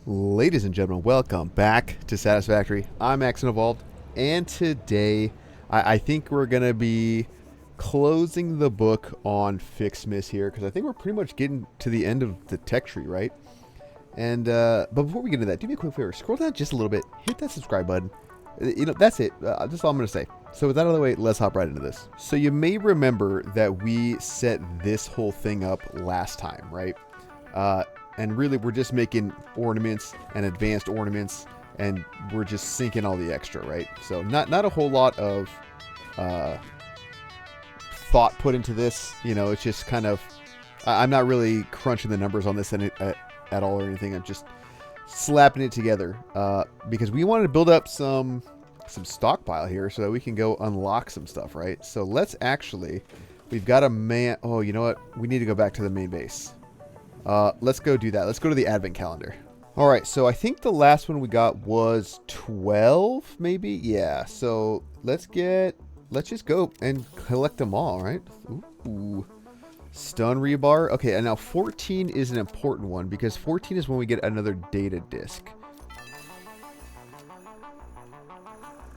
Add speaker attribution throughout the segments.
Speaker 1: Ladies and gentlemen, welcome back to Satisfactory. I'm Axon Evolved, and today I think we're going to be closing the book on FICSMAS here, because I think we're pretty much getting to the end of the tech tree, right? And but before we get into that, do me a quick favor. Scroll down just a little bit, hit that subscribe button. That's it. That's all I'm going to say. So with that out of the way, let's hop right into this. So you may remember that we set this whole thing up last time, right? And really, we're just making ornaments and advanced ornaments, and we're just sinking all the extra, right? So not a whole lot of thought put into this. You know, it's just kind of, I'm not really crunching the numbers on this at all or anything. I'm just slapping it together because we wanted to build up some stockpile here so that we can go unlock some stuff, right? So let's actually, we've got a man. Oh, you know what? We need to go back to the main base. Let's go do that. Let's go to the advent calendar. All right, so I think the last one we got was 12, maybe? Yeah, so let's just go and collect them all, right? Ooh. Stun rebar. Okay, and now 14 is an important one because 14 is when we get another data disk.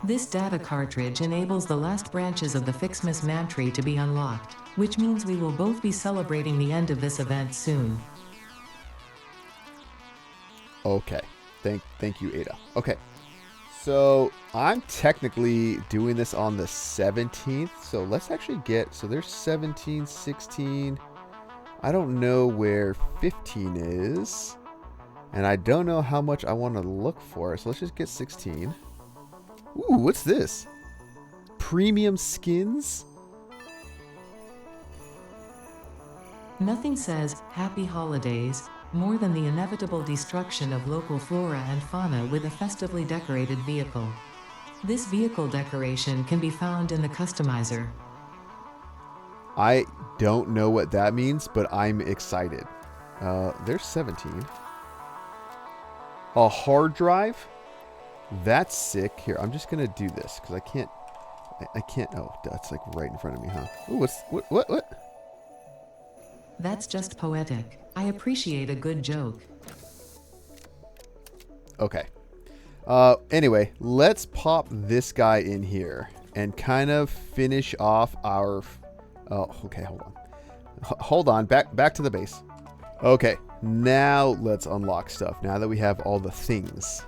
Speaker 2: This data cartridge enables the last branches of the FICSMAS man tree to be unlocked, which means we will both be celebrating the end of this event soon.
Speaker 1: Okay. Thank you, Ada. Okay. So I'm technically doing this on the 17th. So let's actually get, so there's 17, 16. I don't know where 15 is. And I don't know how much I want to look for. So let's just get 16. Ooh, what's this? Premium skins?
Speaker 2: Nothing says happy holidays more than the inevitable destruction of local flora and fauna with a festively decorated vehicle. This vehicle decoration can be found in the customizer.
Speaker 1: I don't know what that means, but I'm excited. There's 17. A hard drive? That's sick. Here, I'm just going to do this because I can't. Oh, that's like right in front of me, huh? Ooh, what?
Speaker 2: That's just poetic. I appreciate a good joke.
Speaker 1: Okay. Anyway, let's pop this guy in here and kind of finish off our... Oh, okay, hold on. Hold on, back to the base. Okay, now let's unlock stuff, now that we have all the things.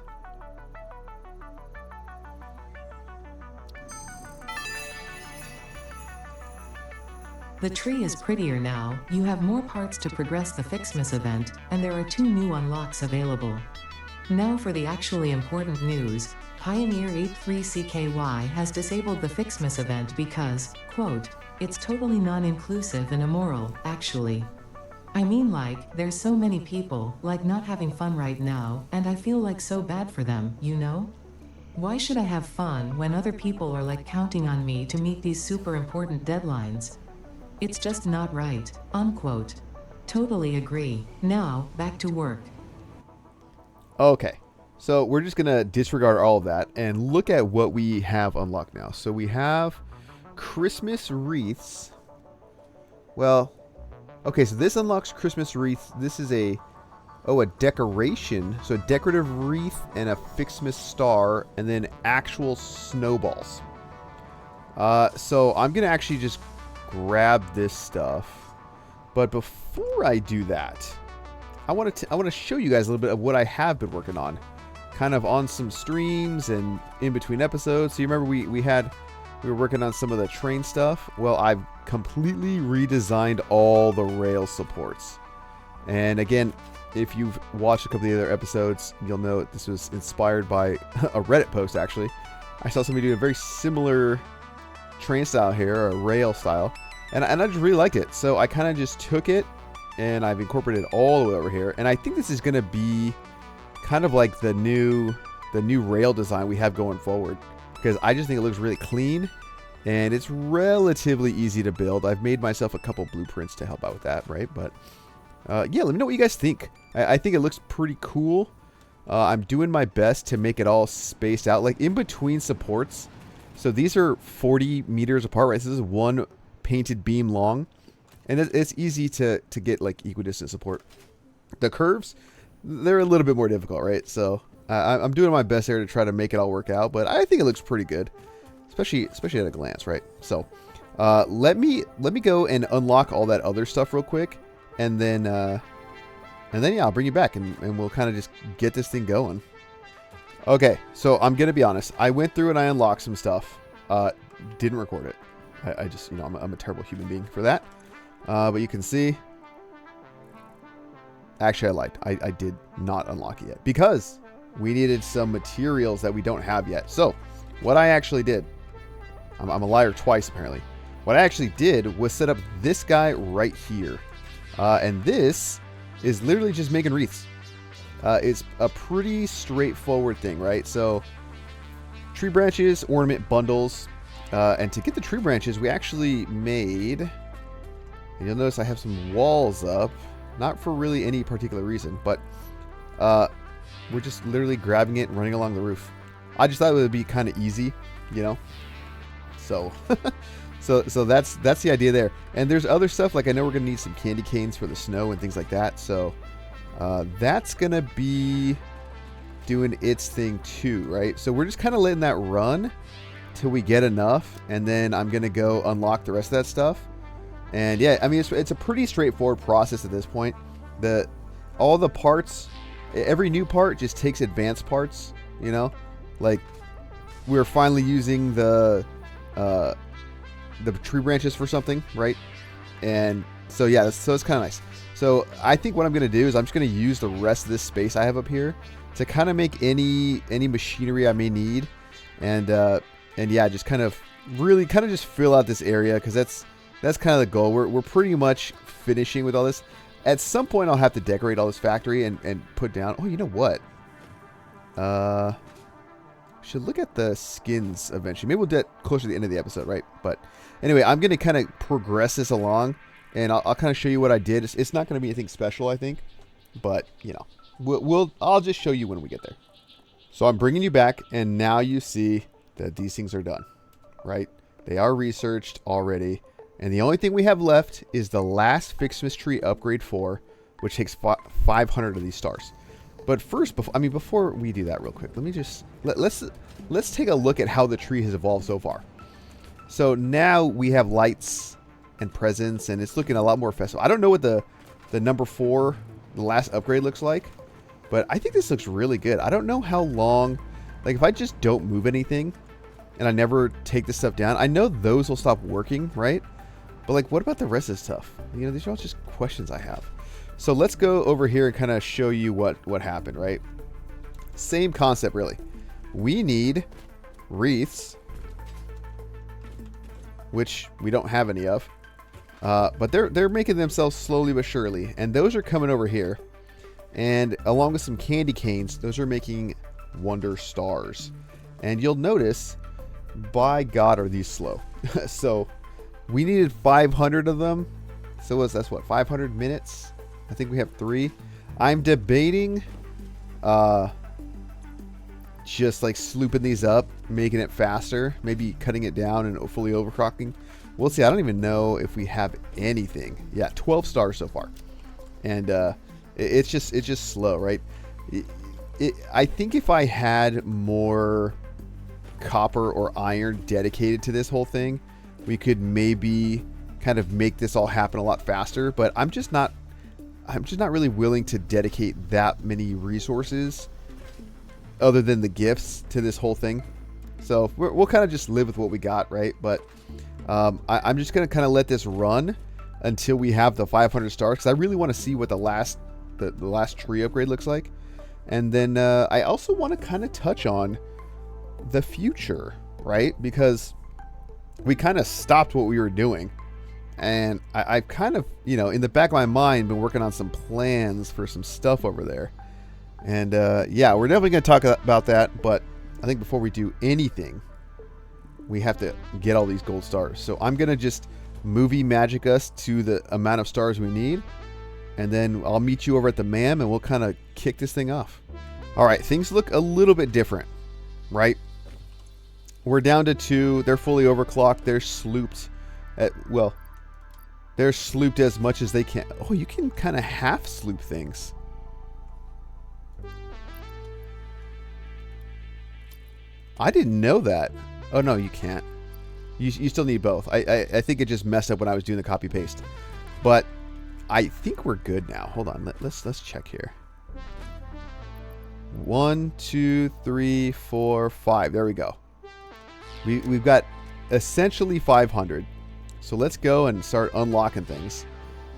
Speaker 2: The tree is prettier now, you have more parts to progress the FICSMAS event, and there are 2 new unlocks available. Now for the actually important news, Pioneer 83CKY has disabled the FICSMAS event because, quote, it's totally non-inclusive and immoral, actually. I mean, like, there's so many people, like, not having fun right now, and I feel like so bad for them, you know? Why should I have fun when other people are like counting on me to meet these super important deadlines? It's just not right, unquote. Totally agree. Now, back to work.
Speaker 1: Okay, so we're just going to disregard all of that and look at what we have unlocked now. So we have Christmas wreaths. Well, okay, so this unlocks Christmas wreaths. This is a decoration. So a decorative wreath and a FICSMAS star and then actual snowballs. So I'm going to actually just grab this stuff, but before I do that, I want to show you guys a little bit of what I have been working on, kind of on some streams and in between episodes. So you remember we were working on some of the train stuff. Well, I've completely redesigned all the rail supports, and again, if you've watched a couple of the other episodes, you'll know this was inspired by a Reddit post. Actually, I saw somebody do a very similar train style here, or rail style, and I just really like it. So I kind of just took it and I've incorporated it all the way over here, and I think this is going to be kind of like the new rail design we have going forward, because I just think it looks really clean and it's relatively easy to build. I've made myself a couple blueprints to help out with that, right? But yeah, let me know what you guys think. I think it looks pretty cool. I'm doing my best to make it all spaced out, like in between supports. So these are 40 meters apart, right? So this is one painted beam long. And it's easy to get like equidistant support. The curves, they're a little bit more difficult, right? So I'm doing my best there to try to make it all work out, but I think it looks pretty good, especially at a glance, right? So let me go and unlock all that other stuff real quick, and then yeah, I'll bring you back and we'll kind of just get this thing going. Okay, so I'm gonna be honest. I went through and I unlocked some stuff. Didn't record it. I just, you know, I'm a terrible human being for that. But you can see. Actually, I lied. I did not unlock it yet because we needed some materials that we don't have yet. So what I actually did, I'm a liar twice apparently. What I actually did was set up this guy right here. And this is literally just making wreaths. It's a pretty straightforward thing, right? So tree branches, ornament bundles. And to get the tree branches, we actually made, and you'll notice I have some walls up, not for really any particular reason, but we're just literally grabbing it and running along the roof. I just thought it would be kind of easy, you know? So, so that's the idea there. And there's other stuff, like I know we're going to need some candy canes for the snow and things like that. So that's going to be doing its thing too, right? So we're just kind of letting that run till we get enough, and then I'm going to go unlock the rest of that stuff. And yeah, I mean, it's a pretty straightforward process at this point. All the parts, every new part just takes advanced parts, you know? Like, we're finally using the tree branches for something, right? And so yeah, so it's kind of nice. So I think what I'm going to do is I'm just going to use the rest of this space I have up here to kind of make any machinery I may need. And yeah, just kind of really kind of just fill out this area, because that's kind of the goal. We're pretty much finishing with all this. At some point, I'll have to decorate all this factory and put down. Oh, you know what? Should look at the skins eventually. Maybe we'll do it closer to the end of the episode, right? But anyway, I'm going to kind of progress this along, and I'll kind of show you what I did. It's not going to be anything special, I think, but you know, I'll just show you when we get there. So I'm bringing you back, and now you see that these things are done, right? They are researched already, and the only thing we have left is the last FICSMAS tree upgrade 4, which takes 500 of these stars. But first, before we do that real quick, let me just let's take a look at how the tree has evolved so far. So now we have lights and presents, and it's looking a lot more festive. I don't know what the number 4, the last upgrade, looks like, but I think this looks really good. I don't know how long. Like, if I just don't move anything and I never take this stuff down, I know those will stop working, right? But, like, what about the rest of this stuff? You know, these are all just questions I have. So let's go over here and kind of show you what happened, right? Same concept, really. We need wreaths, which we don't have any of. But they're making themselves slowly but surely. And those are coming over here. And along with some candy canes, those are making wonder stars. And you'll notice, by God, are these slow. So we needed 500 of them. So that's what, 500 minutes? I think we have 3. I'm debating just like slooping these up, making it faster, maybe cutting it down and fully overclocking. We'll see. I don't even know if we have anything. Yeah, 12 stars so far. And it's just slow, right? I think if I had more copper or iron dedicated to this whole thing, we could maybe kind of make this all happen a lot faster. But I'm just not really willing to dedicate that many resources other than the gifts to this whole thing. So we'll kind of just live with what we got, right? But I'm just going to kind of let this run until we have the 500 stars, because I really want to see what the last tree upgrade looks like. And then I also want to kind of touch on the future, right? Because we kind of stopped what we were doing. And I've kind of, you know, in the back of my mind, been working on some plans for some stuff over there. And yeah, we're definitely going to talk about that. But I think before we do anything, we have to get all these gold stars. So I'm going to just movie magic us to the amount of stars we need. And then I'll meet you over at the MAM, and we'll kind of kick this thing off. All right, things look a little bit different, right? We're down to 2. They're fully overclocked. They're slooped they're slooped as much as they can. Oh, you can kind of half sloop things. I didn't know that. Oh, no, you can't. You still need both. I think it just messed up when I was doing the copy paste. But I think we're good now. Hold on. Let's check here. 1, 2, 3, 4, 5. There we go. We've got essentially 500. So let's go and start unlocking things.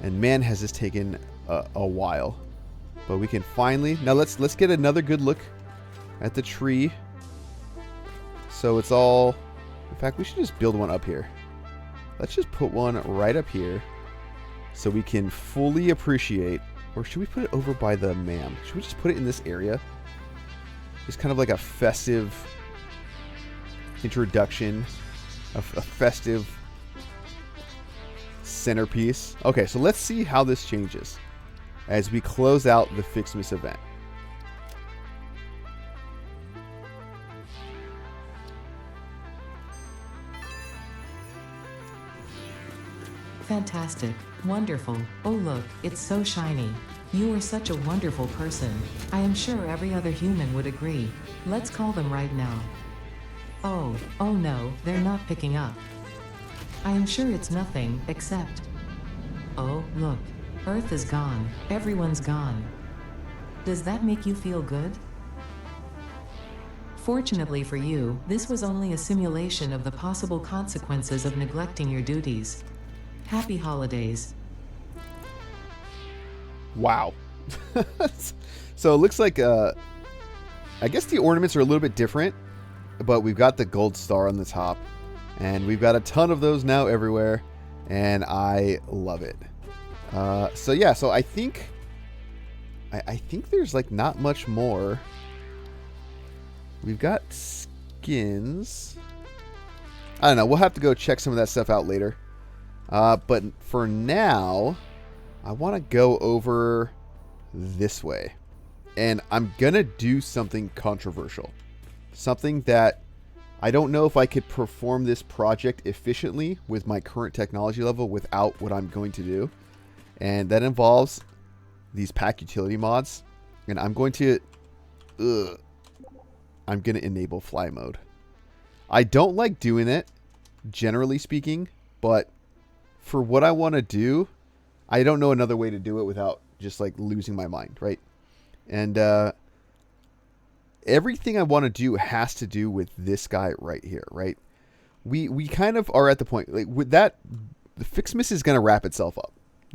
Speaker 1: And man, has this taken a while. But we can finally... Now let's get another good look at the tree. So it's all... In fact, we should just build one up here. Let's just put one right up here so we can fully appreciate... Or should we put it over by the MAM? Should we just put it in this area? Just kind of like a festive introduction. A festive centerpiece. Okay, so let's see how this changes as we close out the FICSMAS event.
Speaker 2: Fantastic. Wonderful. Oh look, it's so shiny. You are such a wonderful person. I am sure every other human would agree. Let's call them right now. Oh no, they're not picking up. I am sure it's nothing, except... Oh, look. Earth is gone. Everyone's gone. Does that make you feel good? Fortunately for you, this was only a simulation of the possible consequences of neglecting your duties. Happy holidays.
Speaker 1: Wow. So it looks like, I guess the ornaments are a little bit different, but we've got the gold star on the top, and we've got a ton of those now everywhere, and I love it. So yeah, so I think there's like not much more. We've got skins. I don't know. We'll have to go check some of that stuff out later. But for now, I want to go over this way. And I'm going to do something controversial. Something that I don't know if I could perform this project efficiently with my current technology level without what I'm going to do. And that involves these pack utility mods. And I'm going to enable fly mode. I don't like doing it, generally speaking, but for what I want to do, I don't know another way to do it without just like losing my mind, right? And everything I want to do has to do with this guy right here, right? We kind of are at the point, like with that, the FICSMAS is going to wrap itself up.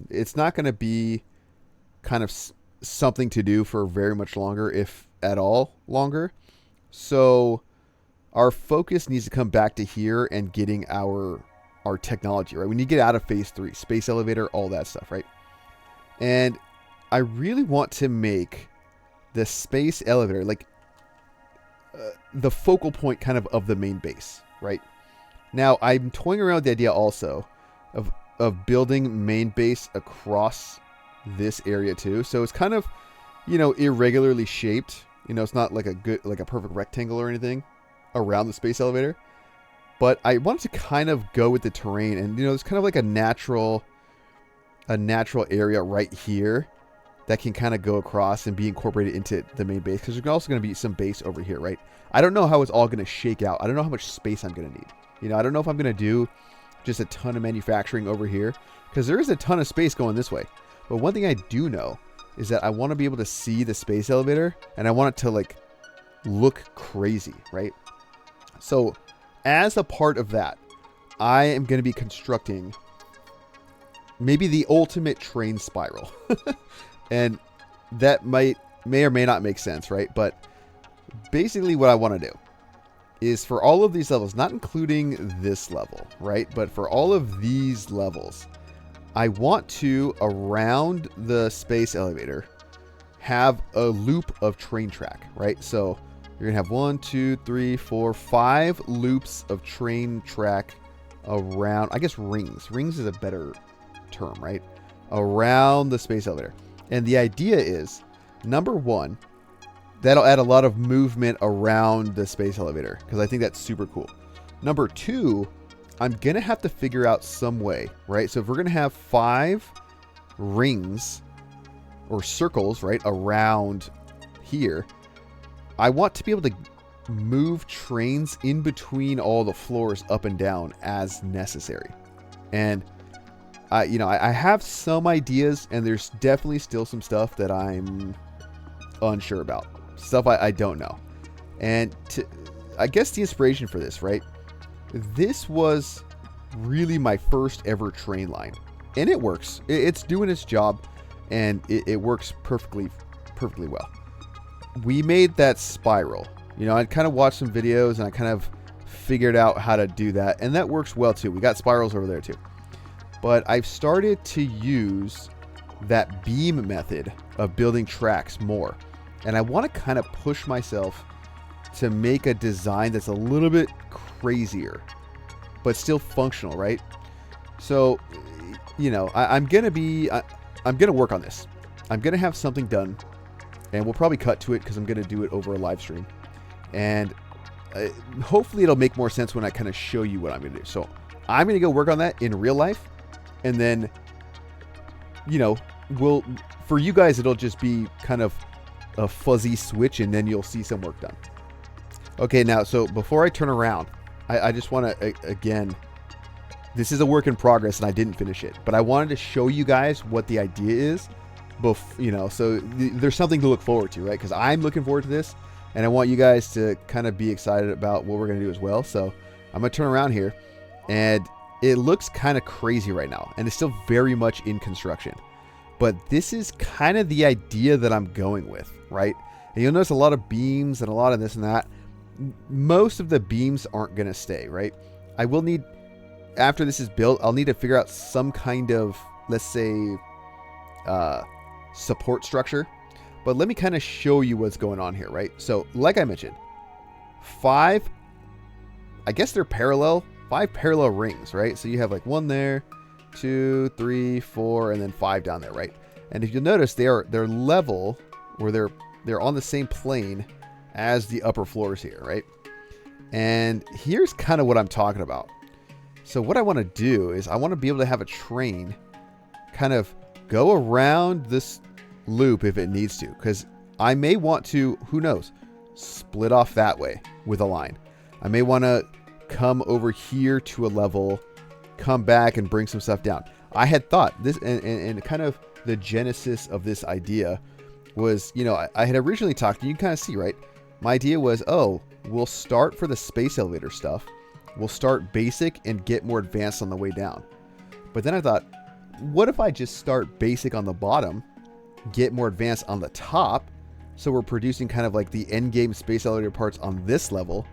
Speaker 1: It's not going to be kind of something to do for very much longer, if at all longer. So our focus needs to come back to here and getting our technology, right? We need to get out of phase 3, space elevator, all that stuff, right? And I really want to make the space elevator like the focal point kind of the main base, right? Now I'm toying around with the idea also of building main base across this area too. So it's kind of, irregularly shaped. It's not like a perfect rectangle or anything around the space elevator. But I wanted to kind of go with the terrain, and it's kind of like a natural area right here that can kind of go across and be incorporated into the main base, because there's also going to be some base over here, right? I don't know how it's all going to shake out. I don't know how much space I'm going to need. I don't know if I'm going to do just a ton of manufacturing over here, because there is a ton of space going this way. But one thing I do know is that I want to be able to see the space elevator, and I want it to like look crazy, right? So as a part of that, I am going to be constructing maybe the ultimate train spiral. And that may or may not make sense, right? But basically what I want to do is for all of these levels, not including this level, right? But for all of these levels, I want to, around the space elevator, have a loop of train track, right? So you're going to have 1, 2, 3, 4, 5 loops of train track around, I guess rings. Rings is a better term, right? Around the space elevator. And the idea is, number one, that'll add a lot of movement around the space elevator, because I think that's super cool. Number two, I'm going to have to figure out some way, right? So if we're going to have 5 rings or circles, right, around here, I want to be able to move trains in between all the floors up and down as necessary. And I have some ideas, and there's definitely still some stuff that I'm unsure about. Stuff I don't know. And I guess the inspiration for this, right? This was really my first ever train line. And it works. It's doing its job, and it works perfectly well. We made that spiral. I kind of watched some videos, and I kind of figured out how to do that. And that works well, too. We got spirals over there, too. But I've started to use that beam method of building tracks more. And I want to kind of push myself to make a design that's a little bit crazier, but still functional, right? So, I'm going to work on this. I'm going to have something done, and we'll probably cut to it because I'm going to do it over a live stream. And hopefully it'll make more sense when I kind of show you what I'm going to do. So I'm going to go work on that in real life. And then, for you guys, it'll just be kind of a fuzzy switch, and then you'll see some work done. Okay, now, so before I turn around, I just want to, again, this is a work in progress, and I didn't finish it. But I wanted to show you guys what the idea is, so there's something to look forward to, right? Because I'm looking forward to this, and I want you guys to kind of be excited about what we're going to do as well. So I'm going to turn around here, and it looks kind of crazy right now, and it's still very much in construction. But this is kind of the idea that I'm going with, right? And you'll notice a lot of beams and a lot of this and that. Most of the beams aren't going to stay, right? I will need, after this is built, I'll need to figure out some kind of, let's say, support structure. But let me kind of show you what's going on here, right? So, like I mentioned, 5, I guess they're parallel, 5 parallel rings, right? So you have like 1 there, 2, 3, 4, and then 5 down there, right? And if you'll notice, they're level, or they're on the same plane as the upper floors here, right? And here's kind of what I'm talking about. So what I want to do is I want to be able to have a train kind of go around this loop if it needs to, because I may want to, who knows, split off that way with a line. I may want to come over here to a level, come back and bring some stuff down. I had thought this, and kind of the genesis of this idea was, I had originally talked, and you can kind of see, right? My idea was, we'll start for the space elevator stuff. We'll start basic and get more advanced on the way down. But then I thought, what if I just start basic on the bottom, get more advanced on the top, so we're producing kind of like the end game space elevator parts on this level,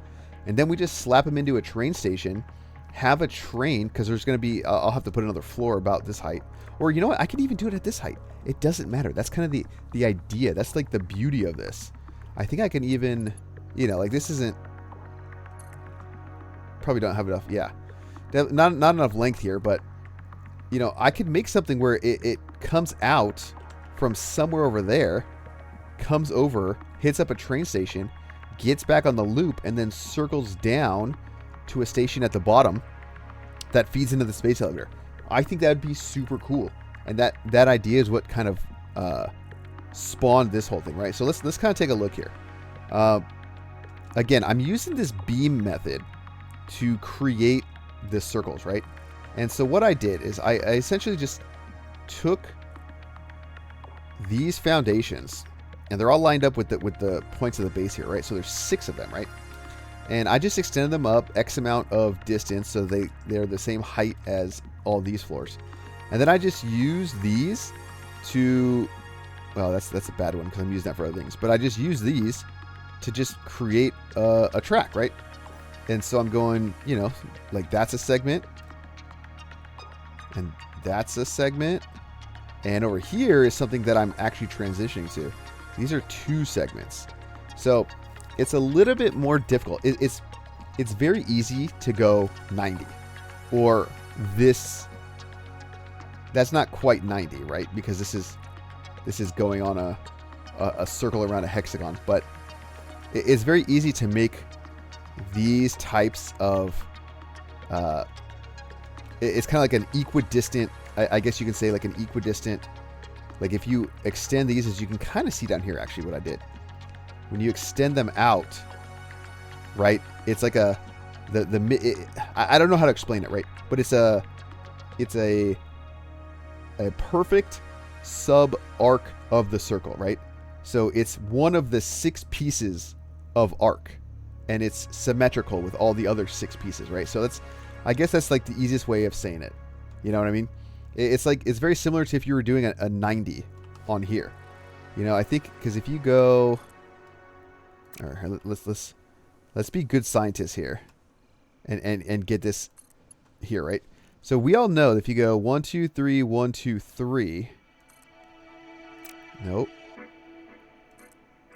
Speaker 1: and then we just slap them into a train station, have a train, because there's going to be, I'll have to put another floor about this height. Or you know what, I can even do it at this height. It doesn't matter. That's kind of the idea. That's like the beauty of this. I think I can even, like this isn't, probably don't have enough, yeah. Not enough length here, but, I could make something where it comes out from somewhere over there, comes over, hits up a train station, gets back on the loop, and then circles down to a station at the bottom that feeds into the space elevator. I think that would be super cool. And that idea is what kind of spawned this whole thing, right? So let's kind of take a look here. Again, I'm using this beam method to create the circles, right? And so what I did is I essentially just took these foundations, and they're all lined up with the points of the base here, right? So there's 6 of them, right? And I just extended them up X amount of distance so they're the same height as all these floors. And then I just use these to, well, that's a bad one because I'm using that for other things. But I just use these to just create a track, right? And so I'm going, like that's a segment. And that's a segment. And over here is something that I'm actually transitioning to. These are 2 segments. So it's a little bit more difficult. It's very easy to go 90. Or this, that's not quite 90, right? Because this is going on a circle around a hexagon. But it's very easy to make these types of, it's kind of like an equidistant, I guess you can say like an equidistant, like if you extend these, as you can kind of see down here actually what I did. When you extend them out, right? It's like I don't know how to explain it, right? But it's a perfect sub arc of the circle, right? So it's one of the 6 pieces of arc, and it's symmetrical with all the other 6 pieces, right? So I guess that's like the easiest way of saying it. You know what I mean? It's very similar to if you were doing a 90 on here. You know, I think because if you go, all right, let's be good scientists here, and get this here, right? So we all know that if you go 1, 2, 3, 1, 2, 3, nope,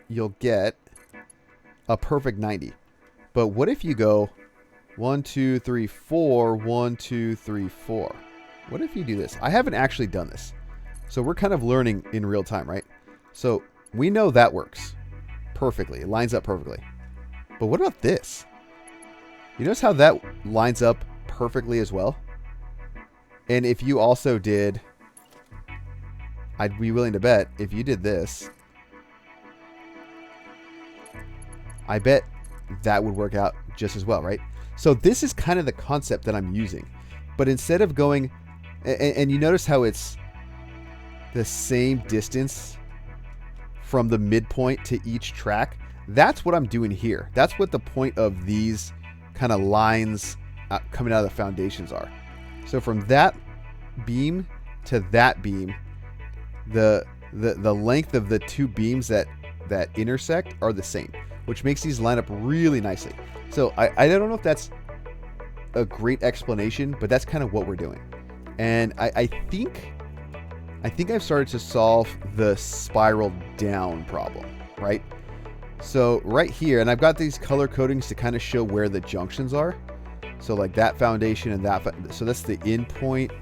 Speaker 1: you'll get a perfect 90. But what if you go 1, 2, 3, 4, 1, 2, 3, 4? What if you do this? I haven't actually done this, so we're kind of learning in real time, right? So we know that works perfectly. It lines up perfectly. But what about this? You notice how that lines up perfectly as well? And if you also did, I'd be willing to bet, if you did this, I bet that would work out just as well, right? So this is kind of the concept that I'm using. But instead of going, and you notice how it's the same distance from the midpoint to each track, that's what I'm doing here. That's what the point of these kind of lines coming out of the foundations are. So from that beam to that beam, the length of the 2 beams that intersect are the same, which makes these line up really nicely. So I don't know if that's a great explanation, but that's kind of what we're doing. And I think I've started to solve the spiral down problem, right? So right here, and I've got these color codings to kind of show where the junctions are. So like that foundation and that, so that's the end point.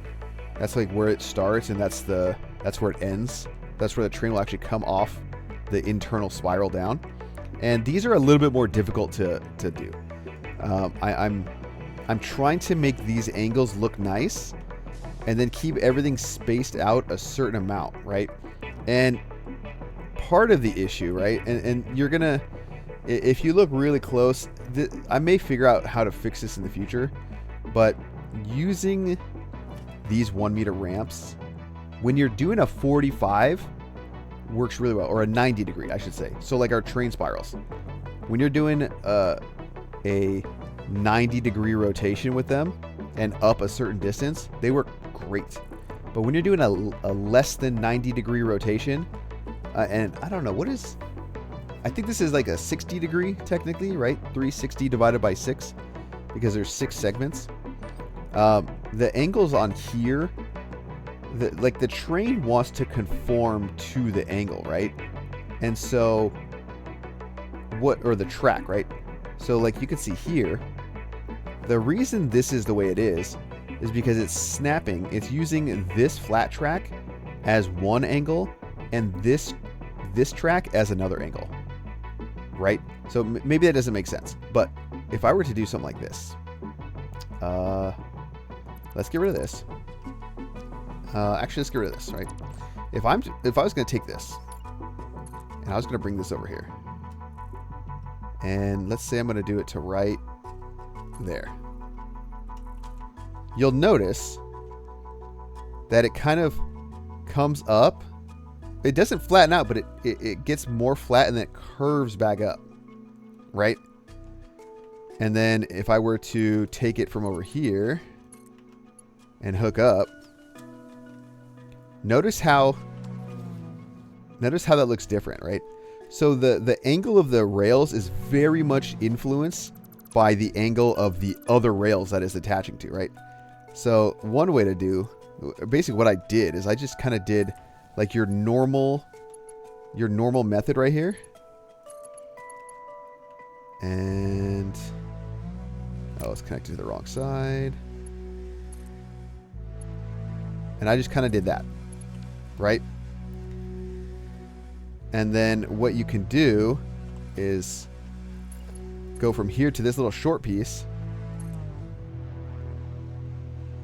Speaker 1: That's like where it starts, and that's where it ends. That's where the train will actually come off the internal spiral down. And these are a little bit more difficult to do. I'm trying to make these angles look nice, and then keep everything spaced out a certain amount, right? And part of the issue, right? And you're gonna, if you look really close, I may figure out how to fix this in the future, but using these 1 meter ramps, when you're doing a 45, works really well, or a 90 degree, I should say. So like our train spirals, when you're doing a 90 degree rotation with them and up a certain distance, they work great. But when you're doing a less than 90 degree rotation, and I don't know, I think this is like a 60 degree technically, right? 360 divided by 6, because there's 6 segments. The angles on here, the train wants to conform to the angle, right? And so or the track, right? So like you can see here, the reason this is the way it is because it's snapping. It's using this flat track as one angle and this track as another angle, right? So maybe that doesn't make sense, but if I were to do something like this, let's get rid of this. Actually, let's get rid of this, right? If I was going to take this and I was going to bring this over here, and let's say I'm going to do it to right there, you'll notice that it kind of comes up. It doesn't flatten out, but it gets more flat and then it curves back up, right? And then if I were to take it from over here and hook up, notice how that looks different, right? So the angle of the rails is very much influenced by the angle of the other rails that it's attaching to, right? So one way to do, basically what I did is I just kind of did like your normal method right here. And it's connected to the wrong side. And I just kind of did that, right? And then what you can do is go from here to this little short piece.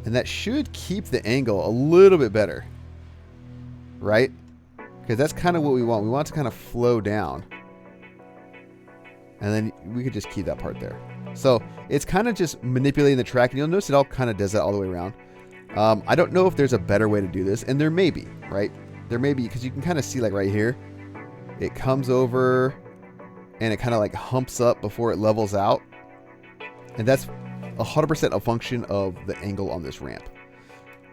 Speaker 1: And that should keep the angle a little bit better, right? Because that's kind of what we want. We want it to kind of flow down. And then we could just keep that part there. So it's kind of just manipulating the track, and you'll notice it all kind of does that all the way around. I don't know if there's a better way to do this, and there may be, right? There may be, because you can kind of see like right here, it comes over and it kind of like humps up before it levels out. And that's 100% a function of the angle on this ramp.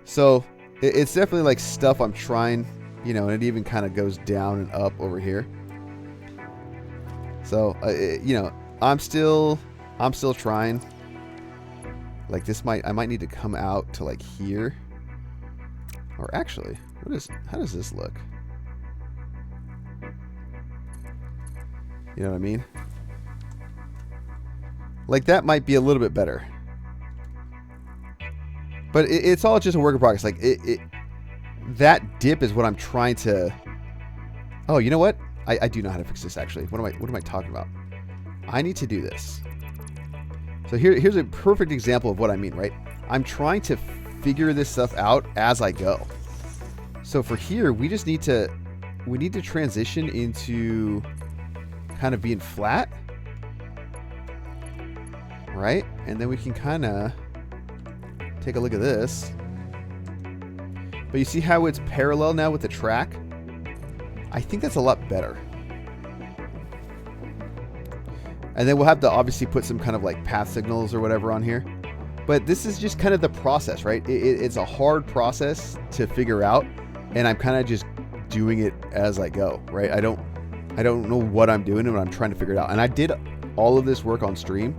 Speaker 1: So it's definitely like stuff I'm trying, you know, and it even kind of goes down and up over here. So, you know, I'm still trying. Like this I might need to come out to like here. Or actually, how does this look? You know what I mean? Like that might be a little bit better. But it's all just a work in progress. Like that dip is what I'm trying to. Oh, you know what? I do know how to fix this actually. What am I talking about? I need to do this. So here's a perfect example of what I mean, right? I'm trying to figure this stuff out as I go. So for here, we need to transition into kind of being flat, right? And then we can kind of take a look at this. But you see how it's parallel now with the track? I think that's a lot better. And then we'll have to obviously put some kind of like path signals or whatever on here. But this is just kind of the process, right? It's a hard process to figure out. And I'm kind of just doing it as I go, right? I don't know what I'm doing and I'm trying to figure it out. And I did all of this work on stream.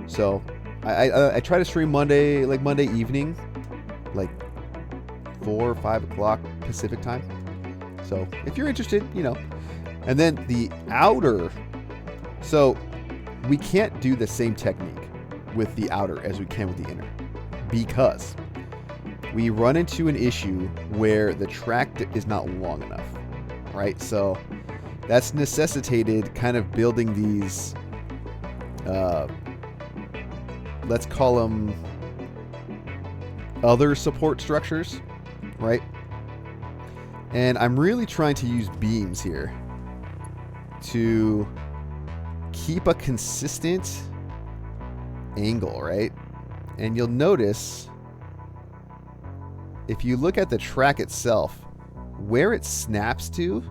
Speaker 1: So I try to stream Monday evening, like 4 or 5 o'clock Pacific time. So if you're interested, you know. And then the outer, so we can't do the same technique with the outer as we can with the inner, because we run into an issue where the track is not long enough, right? So that's necessitated kind of building these, let's call them other support structures, right? And I'm really trying to use beams here to keep a consistent angle, right? And you'll notice if you look at the track itself, where it snaps to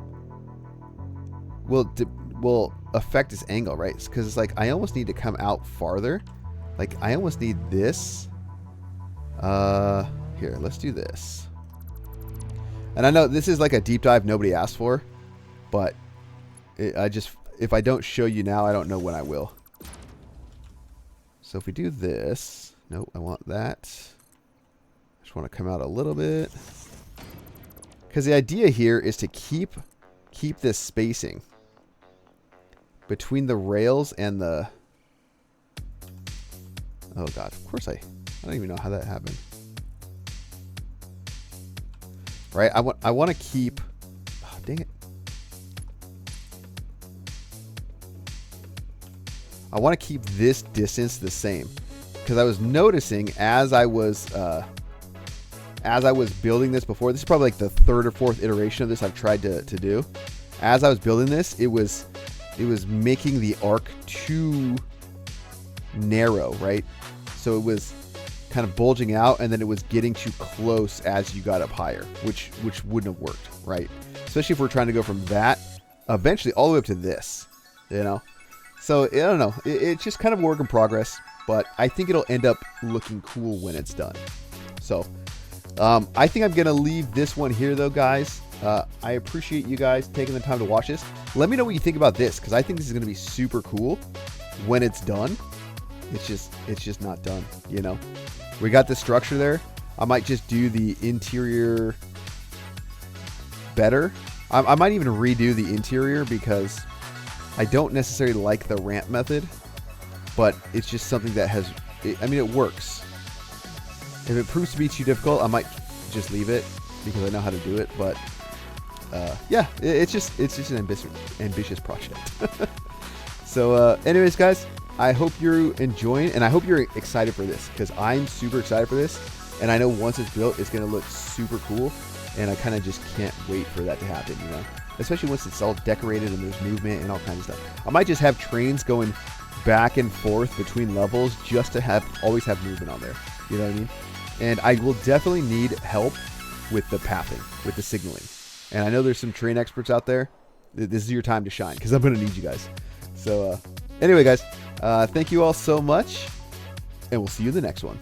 Speaker 1: will affect its angle, right? Because it's like I almost need to come out farther. Like I almost need this. Here, let's do this. And I know this is like a deep dive nobody asked for, but if I don't show you now, I don't know when I will. So if we do this, nope, I want that. Just want to come out a little bit. Because the idea here is to keep this spacing between the rails and the... Oh god, of course I don't even know how that happened. Right, I want to keep... Oh, dang it. I want to keep this distance the same, because I was noticing as I was building this before. This is probably like the 3rd or 4th iteration of this I've tried to do. As I was building this, it was making the arc too narrow, right? So it was kind of bulging out, and then it was getting too close as you got up higher, which wouldn't have worked, right? Especially if we're trying to go from that eventually all the way up to this, you know? So I don't know. It's just kind of a work in progress, but I think it'll end up looking cool when it's done. So I think I'm going to leave this one here, though, guys. I appreciate you guys taking the time to watch this. Let me know what you think about this, because I think this is going to be super cool when it's done. It's just not done, you know. We got the structure there. I might just do the interior better. I might even redo the interior, because I don't necessarily like the ramp method, but it's just something that has, I mean, it works. If it proves to be too difficult, I might just leave it, because I know how to do it. But yeah, it's just an ambitious project. So anyways, guys, I hope you're enjoying, and I hope you're excited for this, because I'm super excited for this, and I know once it's built, it's going to look super cool, and I kind of just can't wait for that to happen, you know. especially once it's all decorated and there's movement and all kinds of stuff. I might just have trains going back and forth between levels just to always have movement on there. You know what I mean? And I will definitely need help with the pathing, with the signaling. And I know there's some train experts out there. This is your time to shine because I'm going to need you guys. So anyway, guys, thank you all so much, and we'll see you in the next one.